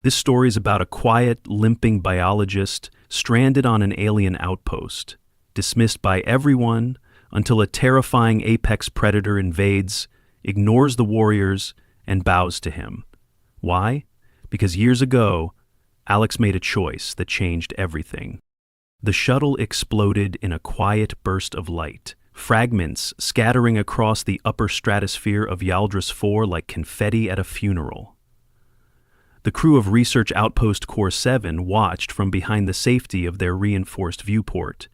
This story is about a quiet, limping biologist stranded on an alien outpost, dismissed by everyone until a terrifying apex predator invades, ignores the warriors, and bows to him. Why? Because years ago, Alex made a choice that changed everything. The shuttle exploded in a quiet burst of light, fragments scattering across the upper stratosphere of Yaldris 4 like confetti at a funeral. The crew of Research Outpost Core 7 watched from behind the safety of their reinforced viewport,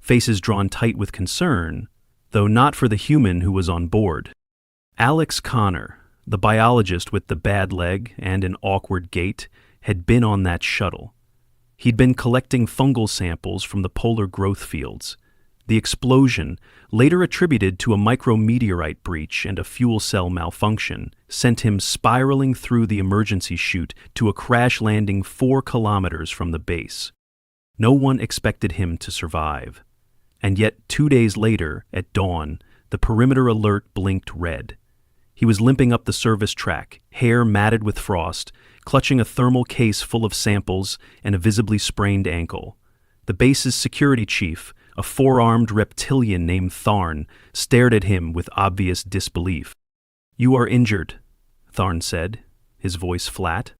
faces drawn tight with concern, though not for the human who was on board. Alex Connor, the biologist with the bad leg and an awkward gait, had been on that shuttle. He'd been collecting fungal samples from the polar growth fields. The explosion, later attributed to a micrometeorite breach and a fuel cell malfunction, sent him spiraling through the emergency chute to a crash landing 4 kilometers from the base. No one expected him to survive. And yet 2 days later, at dawn, the perimeter alert blinked red. He was limping up the service track, hair matted with frost, clutching a thermal case full of samples and a visibly sprained ankle. The base's security chief, a 4-armed reptilian named Tharn, stared at him with obvious disbelief. "You are injured," Tharn said, his voice flat.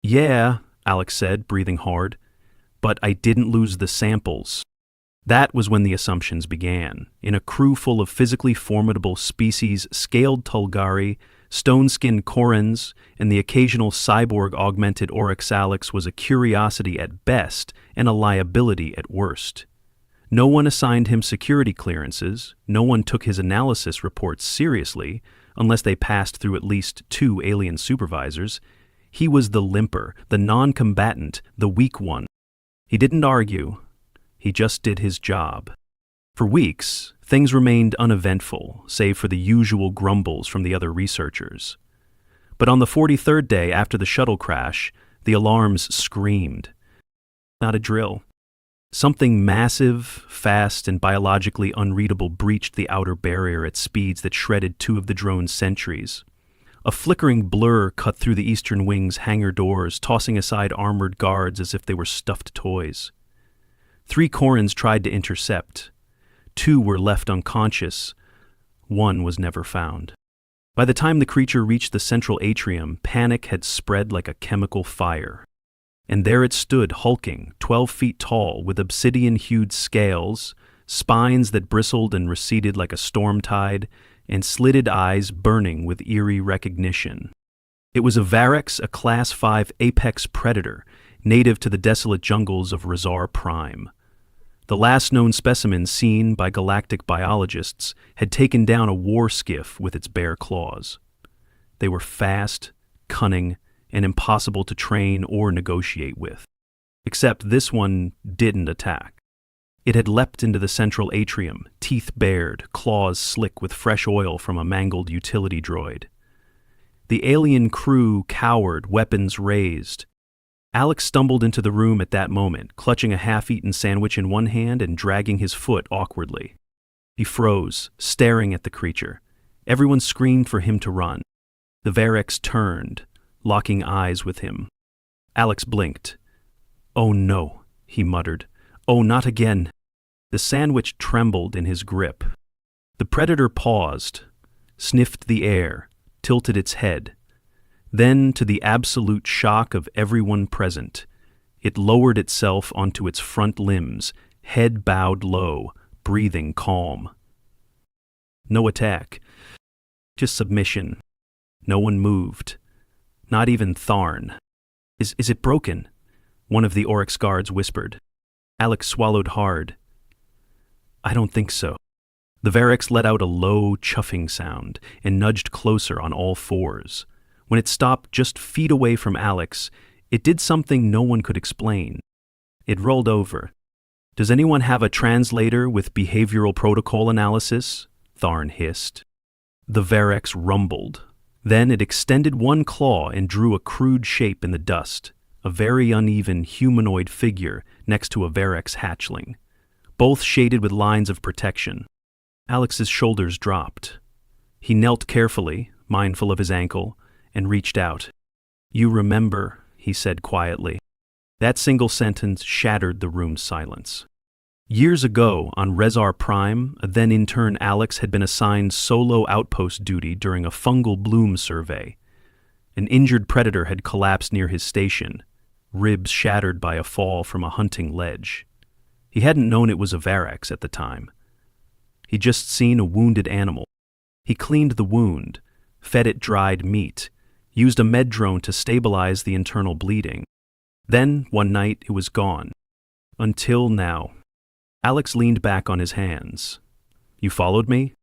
"Yeah," Alex said, breathing hard, "but I didn't lose the samples." That was when the assumptions began. In a crew full of physically formidable species, scaled Tulgari, stone-skinned Korans, and the occasional cyborg-augmented Oryx, Alex was a curiosity at best and a liability at worst. No one assigned him security clearances, no one took his analysis reports seriously, unless they passed through at least 2 alien supervisors. He was the limper, the non-combatant, the weak one. He didn't argue. He just did his job. For weeks, things remained uneventful, save for the usual grumbles from the other researchers. But on the 43rd day after the shuttle crash, the alarms screamed. Not a drill. Something massive, fast, and biologically unreadable breached the outer barrier at speeds that shredded 2 of the drone's sentries. A flickering blur cut through the eastern wing's hangar doors, tossing aside armored guards as if they were stuffed toys. 3 Korans tried to intercept. 2 were left unconscious. 1 was never found. By the time the creature reached the central atrium, panic had spread like a chemical fire. And there it stood, hulking, 12 feet tall, with obsidian-hued scales, spines that bristled and receded like a storm tide, and slitted eyes burning with eerie recognition. It was a Varex, a Class 5 apex predator, native to the desolate jungles of Razar Prime. The last known specimen seen by galactic biologists had taken down a war skiff with its bare claws. They were fast, cunning, and impossible to train or negotiate with. Except this one didn't attack. It had leapt into the central atrium, teeth bared, claws slick with fresh oil from a mangled utility droid. The alien crew cowered, weapons raised. Alex stumbled into the room at that moment, clutching a half-eaten sandwich in one hand and dragging his foot awkwardly. He froze, staring at the creature. Everyone screamed for him to run. The Varex turned, locking eyes with him. Alex blinked. "Oh no," he muttered. "Oh, not again." The sandwich trembled in his grip. The predator paused, sniffed the air, tilted its head. Then, to the absolute shock of everyone present, it lowered itself onto its front limbs, head bowed low, breathing calm. No attack, just submission. No one moved. Not even Tharn. Is it broken?" one of the Oryx guards whispered. Alex swallowed hard. "I don't think so." The Varex let out a low, chuffing sound and nudged closer on all fours. When it stopped just feet away from Alex, it did something no one could explain. It rolled over. "Does anyone have a translator with behavioral protocol analysis?" Tharn hissed. The Varex rumbled. Then it extended one claw and drew a crude shape in the dust, a very uneven humanoid figure next to a Varex hatchling, both shaded with lines of protection. Alex's shoulders dropped. He knelt carefully, mindful of his ankle, and reached out. "You remember," he said quietly. That single sentence shattered the room's silence. Years ago, on Rezar Prime, a then-intern Alex had been assigned solo outpost duty during a fungal bloom survey. An injured predator had collapsed near his station, ribs shattered by a fall from a hunting ledge. He hadn't known it was a Varax at the time. He'd just seen a wounded animal. He cleaned the wound, fed it dried meat, used a med drone to stabilize the internal bleeding. Then, one night, it was gone. Until now. Alex leaned back on his hands. You followed me?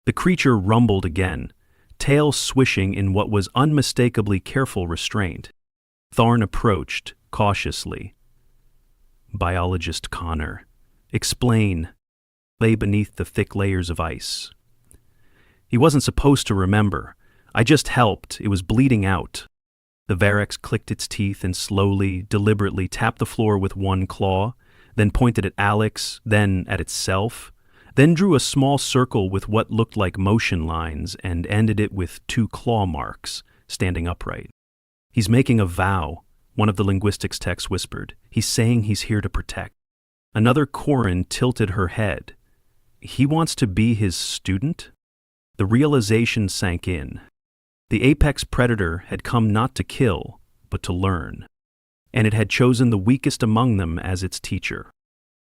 The creature rumbled again, tail swishing in what was unmistakably careful restraint. Tharn approached, cautiously. Biologist Connor. Explain. Lay beneath the thick layers of ice. He wasn't supposed to remember. I just helped. It was bleeding out. The Varax clicked its teeth and slowly, deliberately tapped the floor with one claw, then pointed at Alex, then at itself, then drew a small circle with what looked like motion lines and ended it with 2 claw marks, standing upright. He's making a vow, one of the linguistics techs whispered. He's saying he's here to protect. Another Corin tilted her head. He wants to be his student? The realization sank in. The apex predator had come not to kill, but to learn. And it had chosen the weakest among them as its teacher.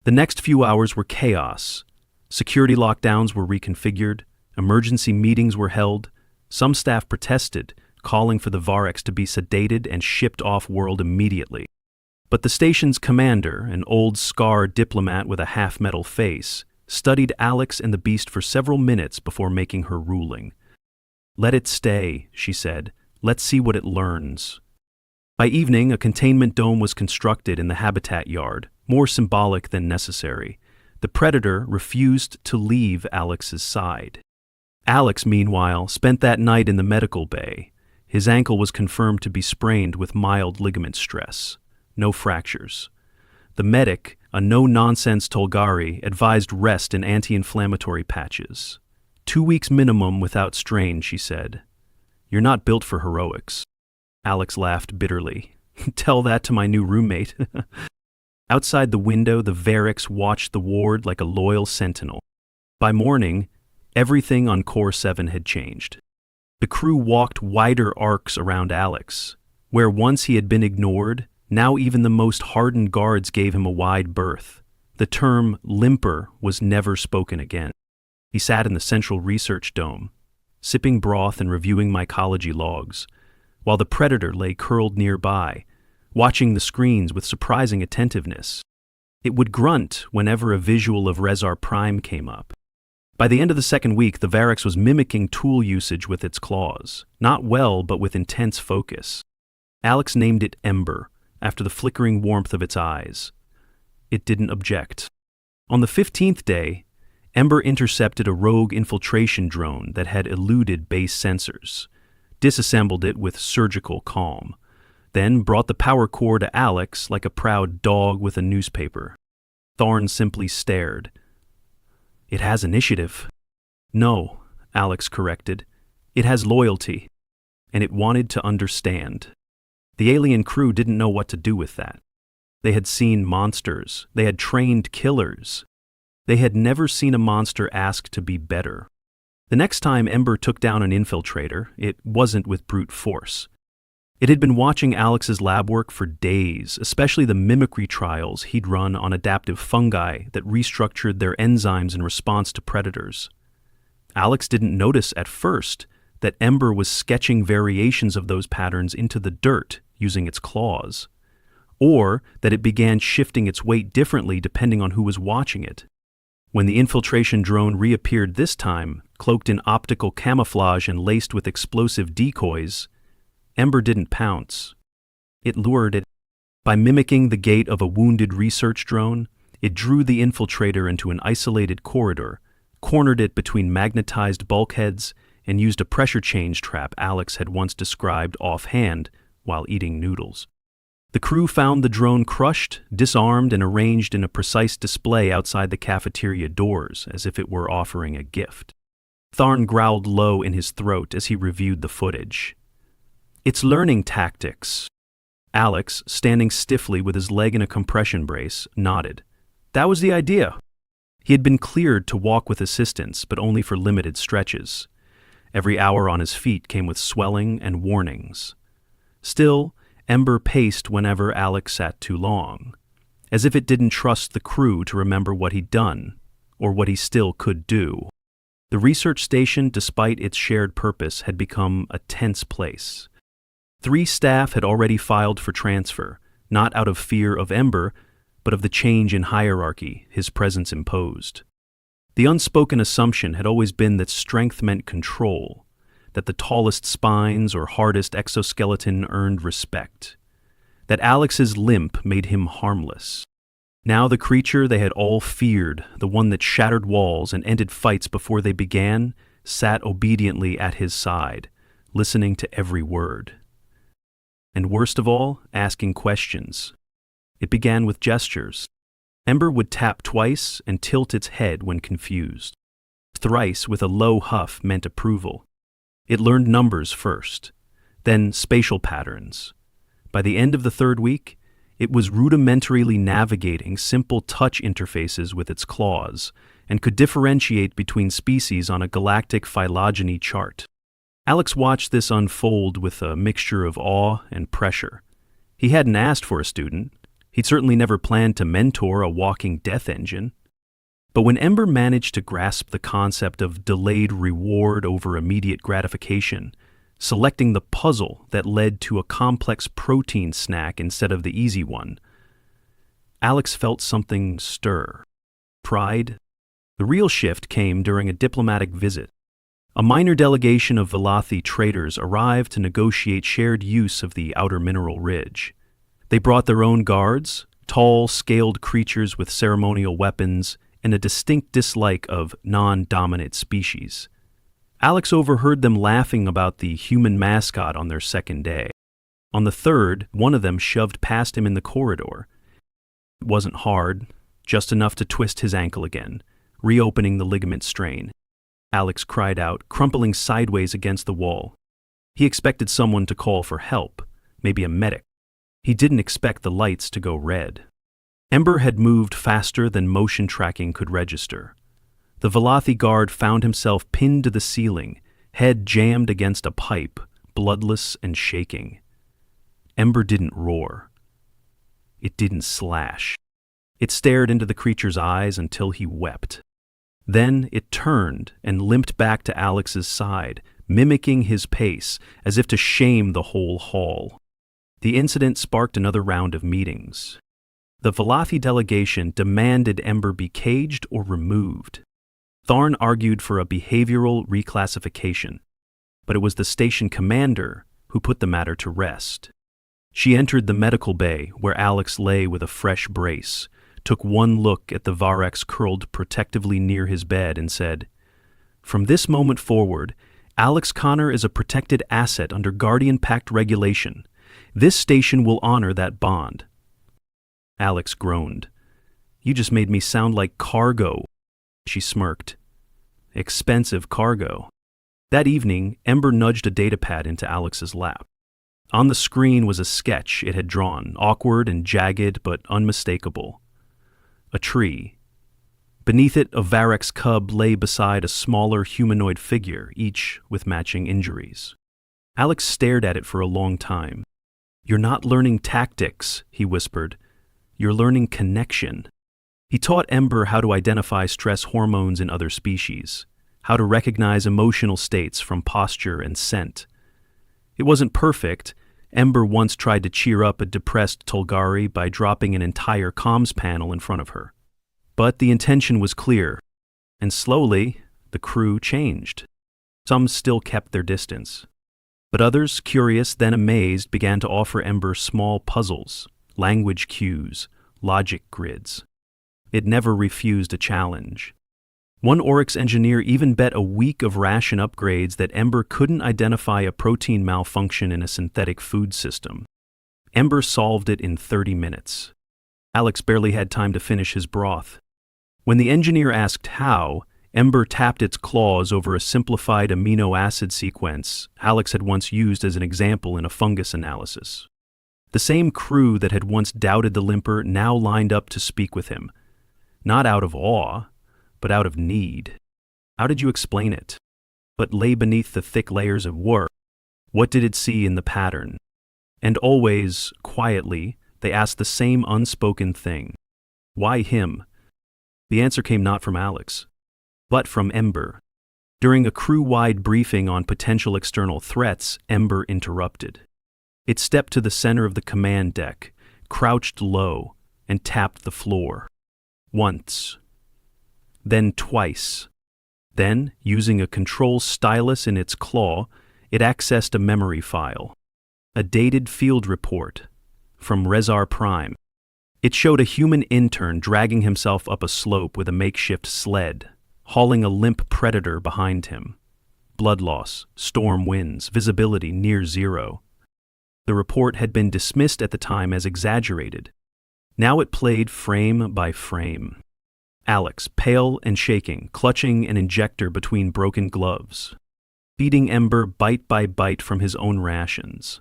The next few hours were chaos. Security lockdowns were reconfigured, emergency meetings were held, some staff protested, calling for the Varax to be sedated and shipped off-world immediately. But the station's commander, an old scarred diplomat with a half-metal face, studied Alex and the beast for several minutes before making her ruling. Let it stay, she said. Let's see what it learns. By evening, a containment dome was constructed in the habitat yard, more symbolic than necessary. The predator refused to leave Alex's side. Alex, meanwhile, spent that night in the medical bay. His ankle was confirmed to be sprained with mild ligament stress. No fractures. The medic, a no-nonsense Tolgari, advised rest and anti-inflammatory patches. 2 weeks minimum without strain, she said. You're not built for heroics. Alex laughed bitterly. Tell that to my new roommate. Outside the window, the Varax watched the ward like a loyal sentinel. By morning, everything on Core 7 had changed. The crew walked wider arcs around Alex. Where once he had been ignored, now even the most hardened guards gave him a wide berth. The term limper was never spoken again. He sat in the central research dome, sipping broth and reviewing mycology logs, while the predator lay curled nearby, watching the screens with surprising attentiveness. It would grunt whenever a visual of Rezar Prime came up. By the end of the second week, the Varax was mimicking tool usage with its claws, not well but with intense focus. Alex named it Ember, after the flickering warmth of its eyes. It didn't object. On the 15th day, Ember intercepted a rogue infiltration drone that had eluded base sensors, disassembled it with surgical calm, then brought the power core to Alex like a proud dog with a newspaper. Tharn simply stared. It has initiative. No, Alex corrected. It has loyalty. And it wanted to understand. The alien crew didn't know what to do with that. They had seen monsters. They had trained killers. They had never seen a monster ask to be better. The next time Ember took down an infiltrator, it wasn't with brute force. It had been watching Alex's lab work for days, especially the mimicry trials he'd run on adaptive fungi that restructured their enzymes in response to predators. Alex didn't notice at first that Ember was sketching variations of those patterns into the dirt using its claws, or that it began shifting its weight differently depending on who was watching it. When the infiltration drone reappeared this time, cloaked in optical camouflage and laced with explosive decoys, Ember didn't pounce. It lured it. By mimicking the gait of a wounded research drone, it drew the infiltrator into an isolated corridor, cornered it between magnetized bulkheads, and used a pressure change trap Alex had once described offhand while eating noodles. The crew found the drone crushed, disarmed, and arranged in a precise display outside the cafeteria doors, as if it were offering a gift. Tharn growled low in his throat as he reviewed the footage. It's learning tactics. Alex, standing stiffly with his leg in a compression brace, nodded. That was the idea. He had been cleared to walk with assistance, but only for limited stretches. Every hour on his feet came with swelling and warnings. Still, Ember paced whenever Alex sat too long, as if it didn't trust the crew to remember what he'd done, or what he still could do. The research station, despite its shared purpose, had become a tense place. 3 staff had already filed for transfer, not out of fear of Ember, but of the change in hierarchy his presence imposed. The unspoken assumption had always been that strength meant control, that the tallest spines or hardest exoskeleton earned respect, that Alex's limp made him harmless. Now the creature they had all feared, the one that shattered walls and ended fights before they began, sat obediently at his side, listening to every word. And worst of all, asking questions. It began with gestures. Ember would tap twice and tilt its head when confused. Thrice with a low huff meant approval. It learned numbers first, then spatial patterns. By the end of the 3rd week, it was rudimentarily navigating simple touch interfaces with its claws and could differentiate between species on a galactic phylogeny chart. Alex watched this unfold with a mixture of awe and pressure. He hadn't asked for a student. He'd certainly never planned to mentor a walking death engine. But when Ember managed to grasp the concept of delayed reward over immediate gratification, selecting the puzzle that led to a complex protein snack instead of the easy one, Alex felt something stir. Pride? The real shift came during a diplomatic visit. A minor delegation of Velothi traders arrived to negotiate shared use of the outer mineral ridge. They brought their own guards, tall, scaled creatures with ceremonial weapons, and a distinct dislike of non-dominant species. Alex overheard them laughing about the human mascot on their 2nd day. On the 3rd, one of them shoved past him in the corridor. It wasn't hard, just enough to twist his ankle again, reopening the ligament strain. Alex cried out, crumpling sideways against the wall. He expected someone to call for help, maybe a medic. He didn't expect the lights to go red. Ember had moved faster than motion tracking could register. The Velothi guard found himself pinned to the ceiling, head jammed against a pipe, bloodless and shaking. Ember didn't roar. It didn't slash. It stared into the creature's eyes until he wept. Then it turned and limped back to Alex's side, mimicking his pace, as if to shame the whole hall. The incident sparked another round of meetings. The Velothi delegation demanded Ember be caged or removed. Tharn argued for a behavioral reclassification, but it was the station commander who put the matter to rest. She entered the medical bay where Alex lay with a fresh brace, took one look at the Varex curled protectively near his bed and said, "From this moment forward, Alex Connor is a protected asset under Guardian Pact regulation. This station will honor that bond." Alex groaned. "You just made me sound like cargo." She smirked. "Expensive cargo." That evening, Ember nudged a datapad into Alex's lap. On the screen was a sketch it had drawn, awkward and jagged but unmistakable. A tree. Beneath it, a Varex cub lay beside a smaller humanoid figure, each with matching injuries. Alex stared at it for a long time. "You're not learning tactics," he whispered. "You're learning connection." He taught Ember how to identify stress hormones in other species, how to recognize emotional states from posture and scent. It wasn't perfect. Ember once tried to cheer up a depressed Tulgari by dropping an entire comms panel in front of her. But the intention was clear, and slowly, the crew changed. Some still kept their distance. But others, curious then amazed, began to offer Ember small puzzles, language cues, logic grids. It never refused a challenge. One Oryx engineer even bet a week of ration upgrades that Ember couldn't identify a protein malfunction in a synthetic food system. Ember solved it in 30 minutes. Alex barely had time to finish his broth. When the engineer asked how, Ember tapped its claws over a simplified amino acid sequence Alex had once used as an example in a fungus analysis. The same crew that had once doubted the limper now lined up to speak with him, not out of awe, but out of need. How did you explain it? What lay beneath the thick layers of work? What did it see in the pattern? And always, quietly, they asked the same unspoken thing. Why him? The answer came not from Alex, but from Ember. During a crew-wide briefing on potential external threats, Ember interrupted. It stepped to the center of the command deck, crouched low, and tapped the floor. Once. Then twice. Then, using a control stylus in its claw, it accessed a memory file. A dated field report from Rezar Prime. It showed a human intern dragging himself up a slope with a makeshift sled, hauling a limp predator behind him. Blood loss, storm winds, visibility near zero. The report had been dismissed at the time as exaggerated. Now it played frame by frame. Alex, pale and shaking, clutching an injector between broken gloves. Feeding Ember bite by bite from his own rations.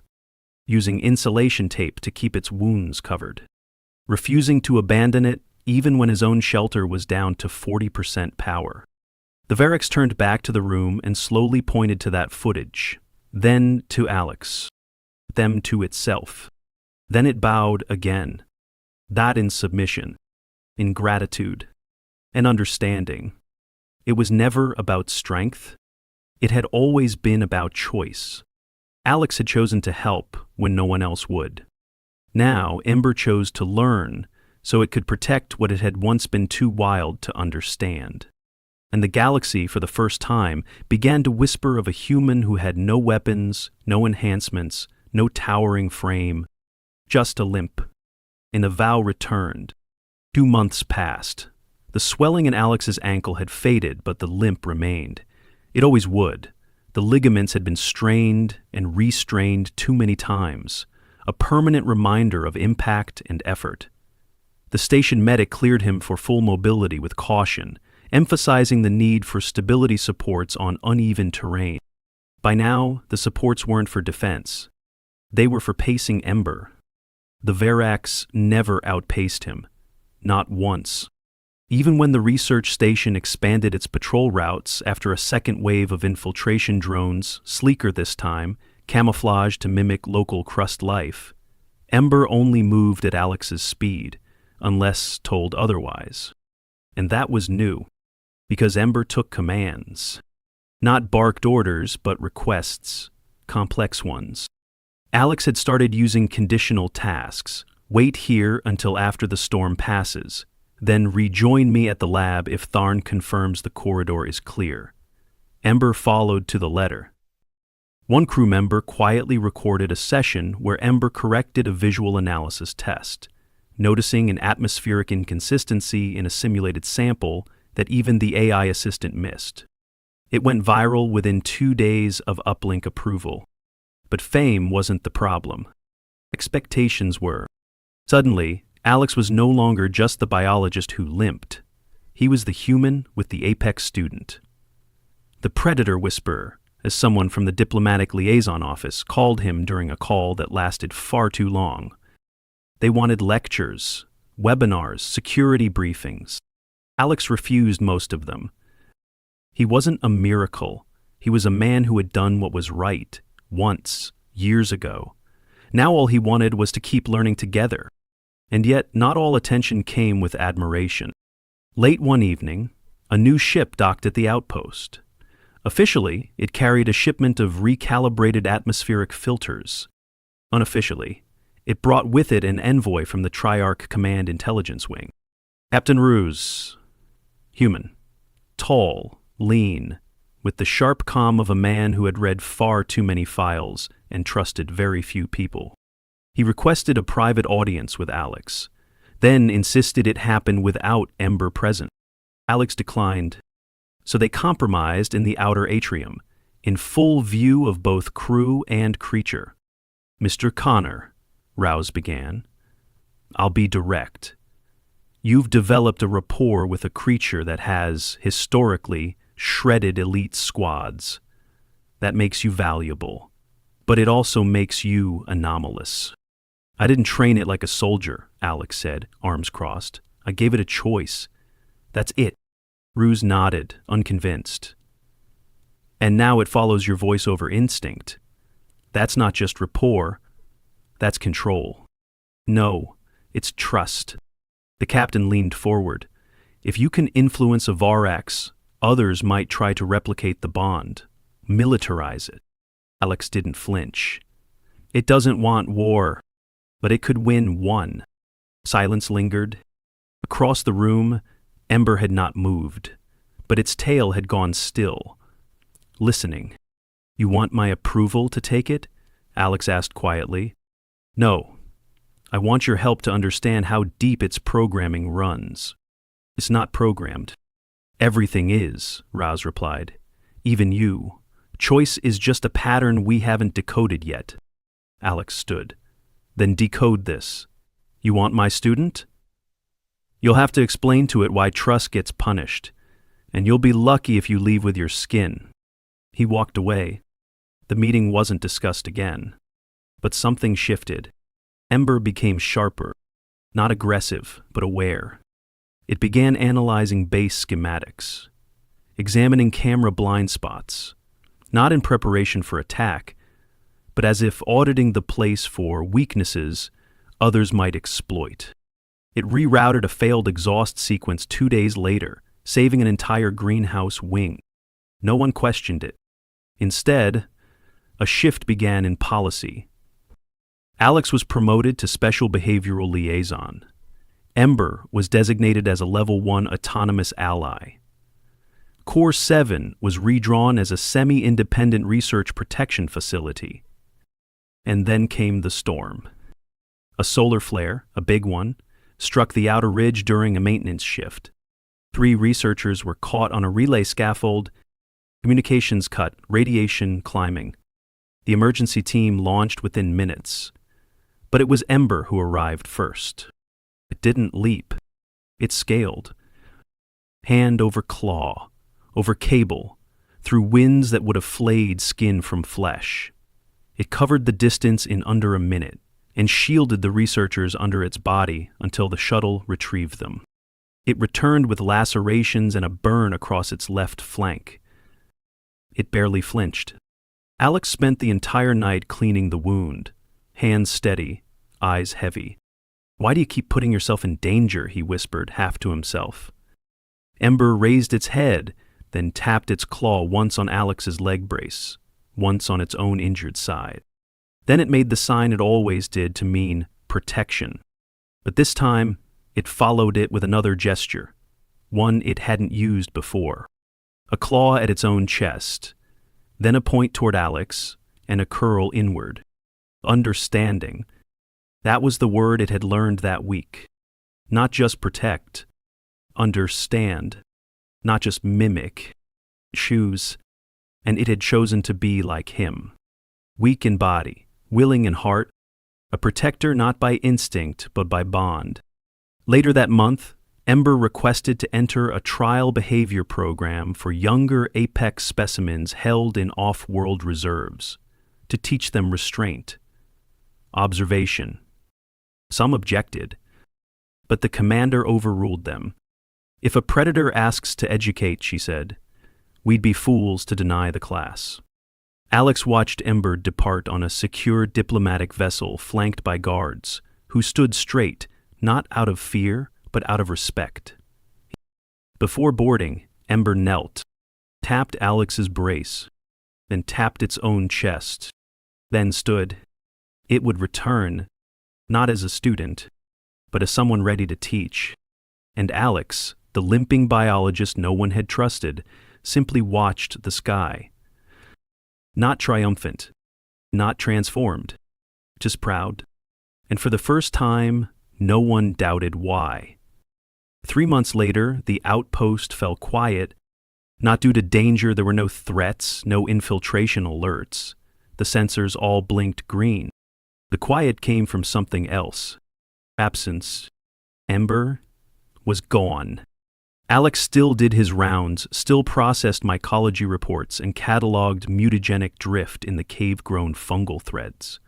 Using insulation tape to keep its wounds covered. Refusing to abandon it even when his own shelter was down to 40% power. The Varix turned back to the room and slowly pointed to that footage, then to Alex, them to itself. Then it bowed again, that in submission, in gratitude, and understanding. It was never about strength. It had always been about choice. Alex had chosen to help when no one else would. Now, Ember chose to learn so it could protect what it had once been too wild to understand. And the galaxy, for the first time, began to whisper of a human who had no weapons, no enhancements, no towering frame, just a limp. And the vow returned. 2 months passed. The swelling in Alex's ankle had faded, but the limp remained. It always would. The ligaments had been strained and restrained too many times, a permanent reminder of impact and effort. The station medic cleared him for full mobility with caution, emphasizing the need for stability supports on uneven terrain. By now, the supports weren't for defense. They were for pacing Ember. The Verax never outpaced him. Not once. Even when the research station expanded its patrol routes after a second wave of infiltration drones, sleeker this time, camouflaged to mimic local crust life, Ember only moved at Alex's speed, unless told otherwise. And that was new, because Ember took commands. Not barked orders, but requests, complex ones. Alex had started using conditional tasks. Wait here until after the storm passes. Then rejoin me at the lab if Tharn confirms the corridor is clear. Ember followed to the letter. One crew member quietly recorded a session where Ember corrected a visual analysis test, noticing an atmospheric inconsistency in a simulated sample that even the AI assistant missed. It went viral within 2 days of uplink approval. But fame wasn't the problem. Expectations were. Suddenly, Alex was no longer just the biologist who limped. He was the human with the apex student. The Predator Whisperer, as someone from the Diplomatic Liaison Office called him during a call that lasted far too long. They wanted lectures, webinars, security briefings. Alex refused most of them. He wasn't a miracle. He was a man who had done what was right, once, years ago. Now all he wanted was to keep learning together. And yet, not all attention came with admiration. Late one evening, a new ship docked at the outpost. Officially, it carried a shipment of recalibrated atmospheric filters. Unofficially, it brought with it an envoy from the Triarch Command Intelligence Wing. Captain Ruse. Human. Tall, lean, with the sharp calm of a man who had read far too many files and trusted very few people. He requested a private audience with Alex, then insisted it happen without Ember present. Alex declined, so they compromised in the outer atrium, in full view of both crew and creature. Mr. Connor, Rouse began, I'll be direct. You've developed a rapport with a creature that has, historically, shredded elite squads. That makes you valuable, but it also makes you anomalous. I didn't train it like a soldier, Alex said, arms crossed. I gave it a choice. That's it. Ruse nodded, unconvinced. And now it follows your voice over instinct. That's not just rapport, that's control. No, it's trust. The captain leaned forward. If you can influence a Varax, others might try to replicate the bond, militarize it. Alex didn't flinch. It doesn't want war, but it could win one. Silence lingered. Across the room, Ember had not moved, but its tail had gone still, listening. You want my approval to take it? Alex asked quietly. No. I want your help to understand how deep its programming runs. It's not programmed. Everything is, Raz replied. Even you. Choice is just a pattern we haven't decoded yet. Alex stood. Then decode this. You want my student? You'll have to explain to it why trust gets punished, and you'll be lucky if you leave with your skin. He walked away. The meeting wasn't discussed again. But something shifted. Ember became sharper, not aggressive, but aware. It began analyzing base schematics, examining camera blind spots, not in preparation for attack, but as if auditing the place for weaknesses others might exploit. It rerouted a failed exhaust sequence 2 days later, saving an entire greenhouse wing. No one questioned it. Instead, a shift began in policy. Alex was promoted to Special Behavioral Liaison. Ember was designated as a Level 1 autonomous ally. Core 7 was redrawn as a semi-independent research protection facility. And then came the storm. A solar flare, a big one, struck the outer ridge during a maintenance shift. 3 researchers were caught on a relay scaffold, communications cut, radiation climbing. The emergency team launched within minutes. But it was Ember who arrived first. It didn't leap. It scaled. Hand over claw, over cable, through winds that would have flayed skin from flesh. It covered the distance in under a minute and shielded the researchers under its body until the shuttle retrieved them. It returned with lacerations and a burn across its left flank. It barely flinched. Alex spent the entire night cleaning the wound, hands steady, eyes heavy. Why do you keep putting yourself in danger? He whispered, half to himself. Ember raised its head, then tapped its claw once on Alex's leg brace, once on its own injured side. Then it made the sign it always did to mean protection. But this time, it followed it with another gesture, one it hadn't used before. A claw at its own chest, then a point toward Alex, and a curl inward. Understanding. That was the word it had learned that week. Not just protect. Understand. Not just mimic. Choose. And it had chosen to be like him. Weak in body, willing in heart, a protector not by instinct but by bond. Later that month, Ember requested to enter a trial behavior program for younger apex specimens held in off-world reserves, to teach them restraint, observation. Some objected, but the commander overruled them. If a predator asks to educate, she said, we'd be fools to deny the class. Alex watched Ember depart on a secure diplomatic vessel flanked by guards, who stood straight, not out of fear, but out of respect. Before boarding, Ember knelt, tapped Alex's brace, then tapped its own chest, then stood. It would return, not as a student, but as someone ready to teach. And Alex, the limping biologist no one had trusted, simply watched the sky. Not triumphant, not transformed, just proud. And for the first time, no one doubted why. 3 months later, the outpost fell quiet. Not due to danger, there were no threats, no infiltration alerts. The sensors all blinked green. The quiet came from something else. Absence. Ember was gone. Alex still did his rounds, still processed mycology reports and cataloged mutagenic drift in the cave-grown fungal threads.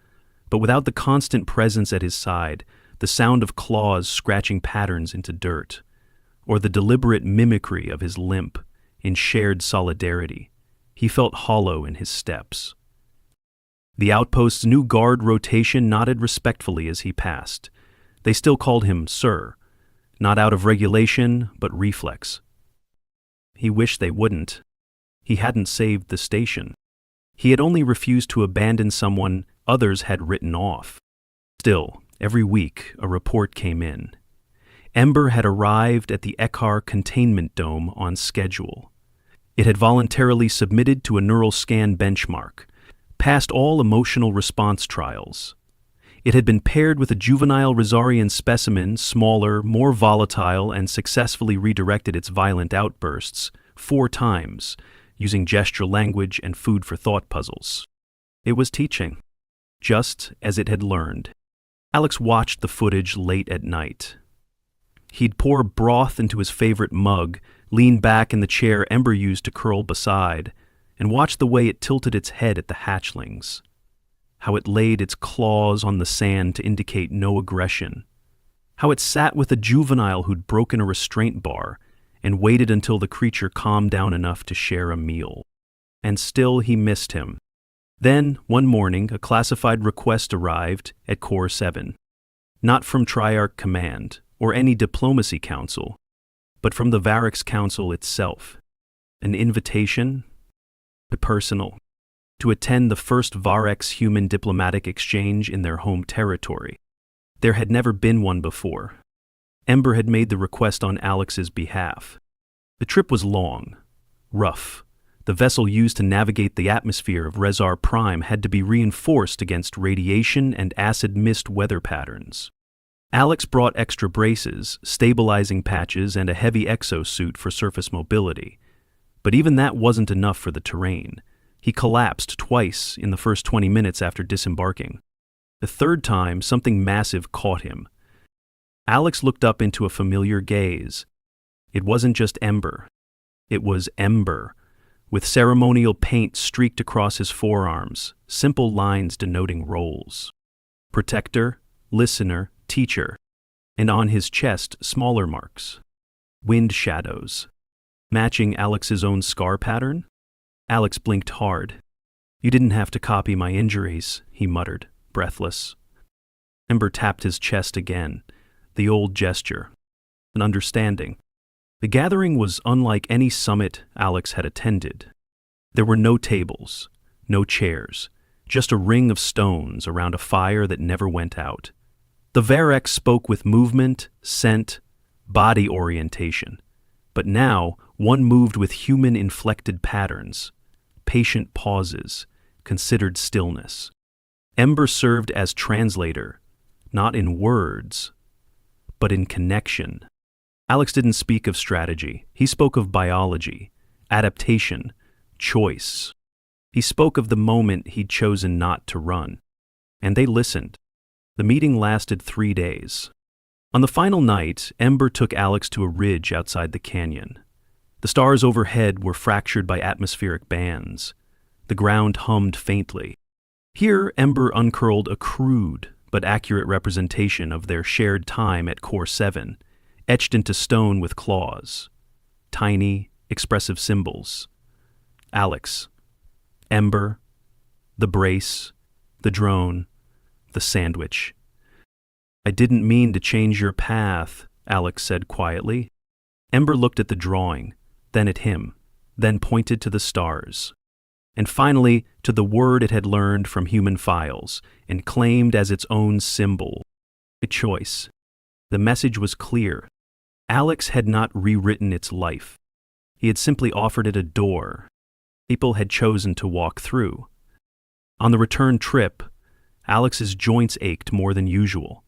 But without the constant presence at his side, the sound of claws scratching patterns into dirt, or the deliberate mimicry of his limp in shared solidarity, he felt hollow in his steps. The outpost's new guard rotation nodded respectfully as he passed. They still called him Sir, not out of regulation, but reflex. He wished they wouldn't. He hadn't saved the station. He had only refused to abandon someone others had written off. Still, every week a report came in. Ember had arrived at the Ekar containment dome on schedule. It had voluntarily submitted to a neural scan benchmark, passed all emotional response trials. It had been paired with a juvenile Rosarian specimen, smaller, more volatile, and successfully redirected its violent outbursts 4 times, using gesture language and food for thought puzzles. It was teaching, just as it had learned. Alex watched the footage late at night. He'd pour broth into his favorite mug, lean back in the chair Ember used to curl beside, and watch the way it tilted its head at the hatchlings. How it laid its claws on the sand to indicate no aggression. How it sat with a juvenile who'd broken a restraint bar and waited until the creature calmed down enough to share a meal. And still he missed him. Then, one morning, a classified request arrived at Core 7. Not from Triarch Command or any diplomacy council, but from the Varix Council itself. An invitation, personal, to attend the first Varex human diplomatic exchange in their home territory. There had never been one before. Ember had made the request on Alex's behalf. The trip was long, rough. The vessel used to navigate the atmosphere of Rezar Prime had to be reinforced against radiation and acid mist weather patterns. Alex brought extra braces, stabilizing patches, and a heavy exosuit for surface mobility. But even that wasn't enough for the terrain. He collapsed twice in the first 20 minutes after disembarking. The third time, something massive caught him. Alex looked up into a familiar gaze. It wasn't just Ember. It was Ember, with ceremonial paint streaked across his forearms, simple lines denoting roles. Protector, listener, teacher, and on his chest, smaller marks. Wind shadows. Matching Alex's own scar pattern? Alex blinked hard. "You didn't have to copy my injuries," he muttered, breathless. Ember tapped his chest again, the old gesture, an understanding. The gathering was unlike any summit Alex had attended. There were no tables, no chairs, just a ring of stones around a fire that never went out. The Varex spoke with movement, scent, body orientation, but now one moved with human-inflected patterns, patient pauses, considered stillness. Ember served as translator, not in words, but in connection. Alex didn't speak of strategy. He spoke of biology, adaptation, choice. He spoke of the moment he'd chosen not to run. And they listened. The meeting lasted 3 days. On the final night, Ember took Alex to a ridge outside the canyon. The stars overhead were fractured by atmospheric bands. The ground hummed faintly. Here, Ember uncurled a crude but accurate representation of their shared time at Core 7, etched into stone with claws. Tiny, expressive symbols. Alex, Ember, the brace, the drone, the sandwich. "I didn't mean to change your path," Alex said quietly. Ember looked at the drawing, then at him, then pointed to the stars. And finally to the word it had learned from human files and claimed as its own symbol. A choice. The message was clear. Alex had not rewritten its life. He had simply offered it a door. People had chosen to walk through. On the return trip, Alex's joints ached more than usual.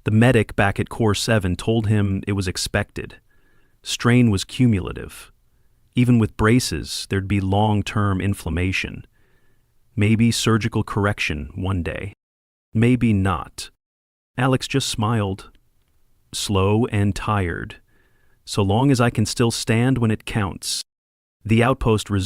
The medic back at Core 7 told him it was expected. Strain was cumulative. Even with braces, there'd be long-term inflammation. Maybe surgical correction one day. Maybe not. Alex just smiled. Slow and tired. So long as I can still stand when it counts. The outpost resumed.